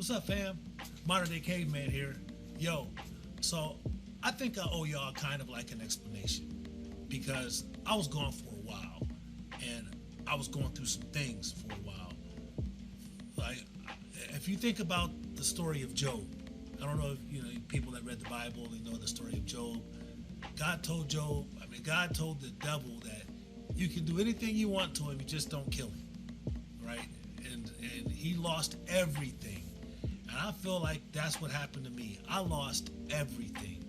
What's up, fam? Modern Day Caveman here. Yo, so I think I owe y'all kind of like an explanation because I was gone for a while and I was going through some things for a while. Like, if you think about the story of Job, I don't know if you know people that read the Bible, they know the story of Job. God told the devil that you can do anything you want to him, you just don't kill him, right? And he lost everything. And I feel like that's what happened to me. I lost everything.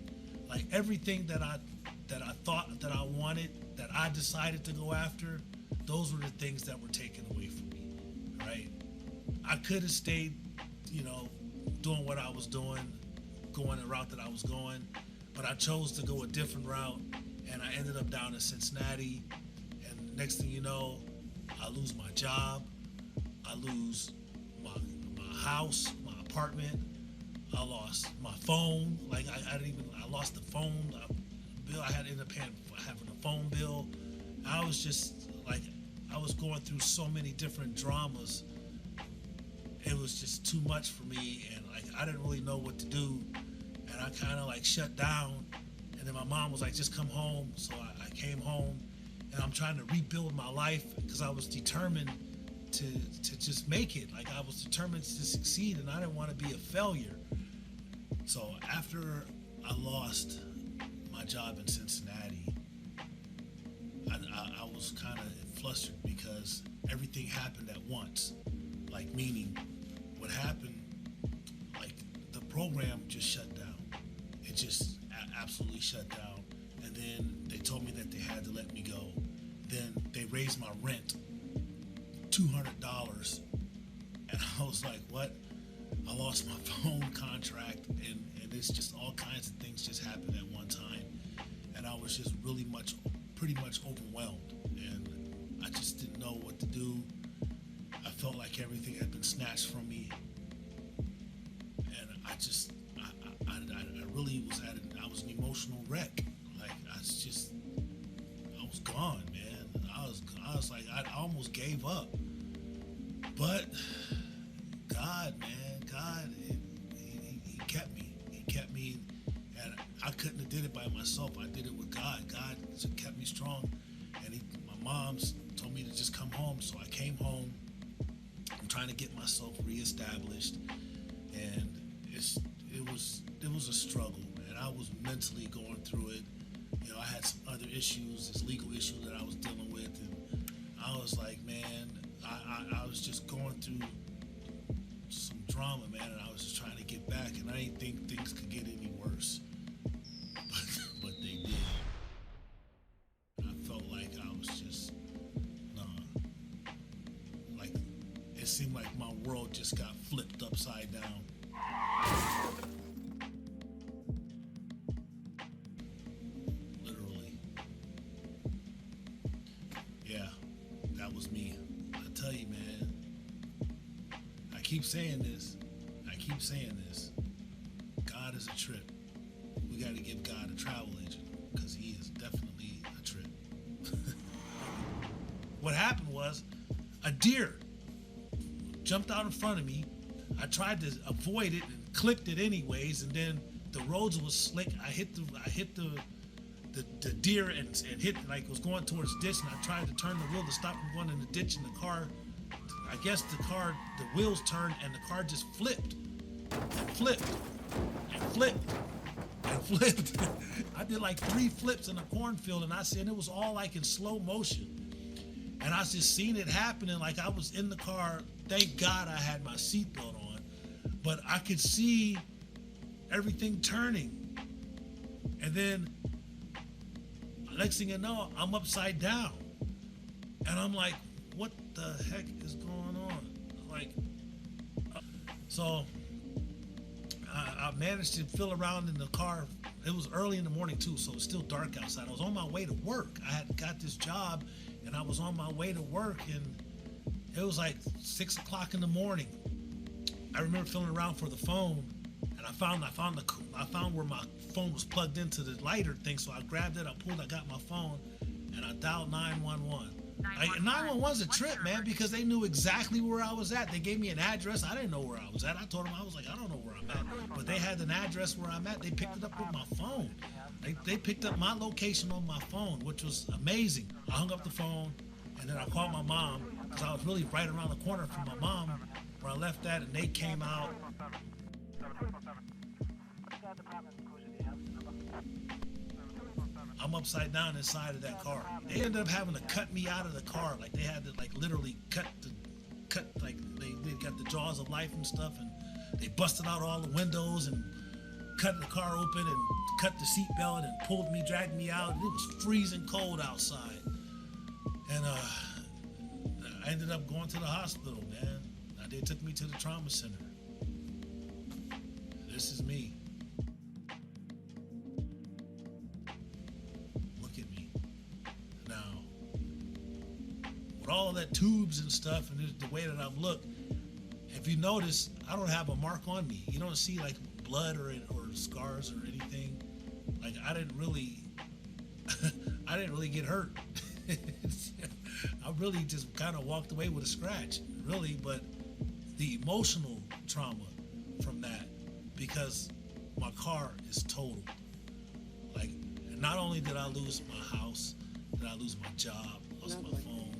Like everything that I thought that I wanted, that I decided to go after, those were the things that were taken away from me, right? I could have stayed, doing what I was doing, going the route that I was going, but I chose to go a different route, and I ended up down in Cincinnati, and next thing you know, I lose my job, I lose my house, my apartment, I lost my phone, like I lost the phone bill, I had to end up having a phone bill. I was just like, I was going through so many different dramas. It was just too much for me, and like I didn't really know what to do, and I kind of like shut down. And then my mom was like, just come home. So I came home, and I'm trying to rebuild my life because I was determined to just make it. Like I was determined to succeed, and I didn't want to be a failure. So after I lost my job in Cincinnati, I was kind of flustered because everything happened at once. Like, meaning what happened, like the program just shut down. It just absolutely shut down. And then they told me that they had to let me go. Then they raised my rent $200. And I was like, what? I lost my phone contract, and it's just all kinds of things just happened at one time. And I was just pretty much overwhelmed. And I just didn't know what to do. I felt like everything had been snatched from me, and I really was an emotional wreck. Like I was gone, man. I was like, I almost gave up. But God, he kept me. He kept me, and I couldn't have did it by myself. I did it with God. God kept me strong, and my mom's told me to just come home, so I came home. I'm trying to get myself reestablished, and it was a struggle, and I was mentally going through it. I had some other issues, this legal issue that I was dealing with, and I was like, man, I was just going through some drama, man, and I was just trying to get back, and I didn't think things could get any worse, but they did. I felt like I was just it seemed like my world just got flipped upside down. Literally. Yeah, that was me. I tell you, man. I keep saying this. God is a trip. We got to give God a travel agent because he is definitely a trip. What happened was a deer jumped out in front of me. I tried to avoid it and clipped it anyways, and then the roads was slick. I hit the deer and hit, like, was going towards the ditch, and I tried to turn the wheel to stop from going in the ditch, and the car, I guess the wheels turned, and the car just flipped and flipped and flipped and flipped. I did like 3 flips in a cornfield, and it was all like in slow motion. And I just seen it happening, like I was in the car. Thank God I had my seatbelt on, but I could see everything turning. And then next thing you know, I'm upside down. And I'm like, what the heck is going on? Like, so I managed to feel around in the car. It was early in the morning too, so it was still dark outside. I was on my way to work. I had got this job, and I was on my way to work, and it was like 6 o'clock in the morning. I remember feeling around for the phone, and I found where my phone was plugged into the lighter thing. So I grabbed it, I got my phone, and I dialed 911. Like 911's a trip, man, because they knew exactly where I was at. They gave me an address. I didn't know where I was at. I told them, I was like, I don't know where I'm at. But they had an address where I'm at. They picked it up with my phone. They picked up my location on my phone, which was amazing. I hung up the phone, and then I called my mom, because I was really right around the corner from my mom where I left that, and they came out. I'm upside down inside of that car. They ended up having to cut me out of the car. Like, they had to, like, literally like, they got the jaws of life and stuff, and they busted out all the windows and cut the car open and cut the seatbelt and pulled me, dragged me out. It was freezing cold outside. And I ended up going to the hospital, man. They took me to the trauma center. This is me. With all of that tubes and stuff and the way that I've looked, if you notice, I don't have a mark on me. You don't see like blood or scars or anything. Like I didn't really get hurt. I really just kind of walked away with a scratch, really. But the emotional trauma from that, because my car is totaled. Like, not only did I lose my house, did I lose my job, lost my phone.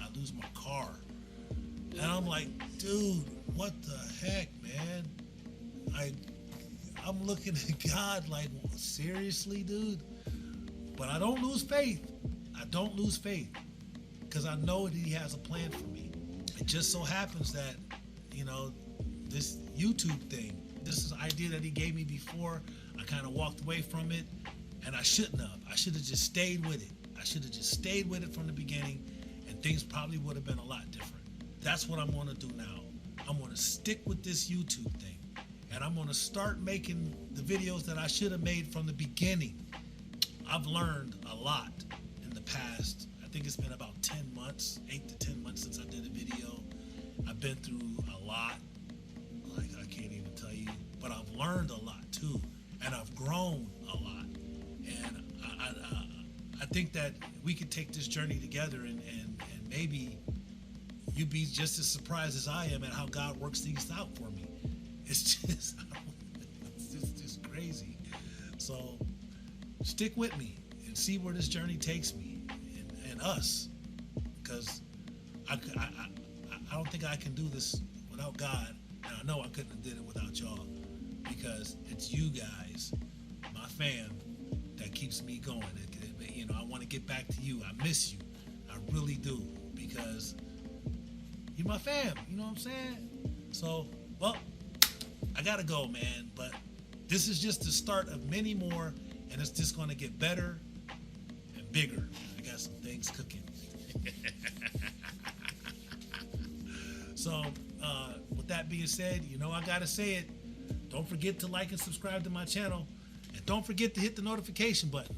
I lose my car. And I'm like, dude, what the heck, man? I'm looking at God like, seriously, dude? But I don't lose faith. I don't lose faith, because I know that he has a plan for me. It just so happens that, this YouTube thing, this is an idea that he gave me before. I kind of walked away from it, and I shouldn't have. I should have just stayed with it. I should have just stayed with it from the beginning, and things probably would have been a lot different. That's what I'm going to do now. I'm going to stick with this YouTube thing, and I'm going to start making the videos that I should have made from the beginning. I've learned a lot in the past. I think it's been about 10 months, 8 to 10 months since I did a video. I've been through a lot. Like, I can't even tell you, but I've learned a lot too, and I've grown a lot. And I think that we could take this journey together, and maybe you'd be just as surprised as I am at how God works things out for me. It's just crazy. So stick with me and see where this journey takes me and us, because I don't think I can do this without God, and I know I couldn't have did it without y'all, because it's you guys, my fam, that keeps me going. I want to get back to you. I miss you. I really do, because you're my fam. You know what I'm saying? So, well, I gotta go, man. But this is just the start of many more, and it's just going to get better and bigger. I got some things cooking. So, with that being said, I gotta say it. Don't forget to like and subscribe to my channel, and don't forget to hit the notification button.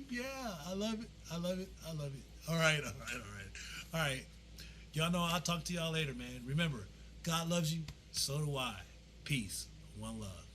Yeah, I love it. I love it. I love it. All right. Y'all know I'll talk to y'all later, man. Remember, God loves you. So do I. Peace. One love.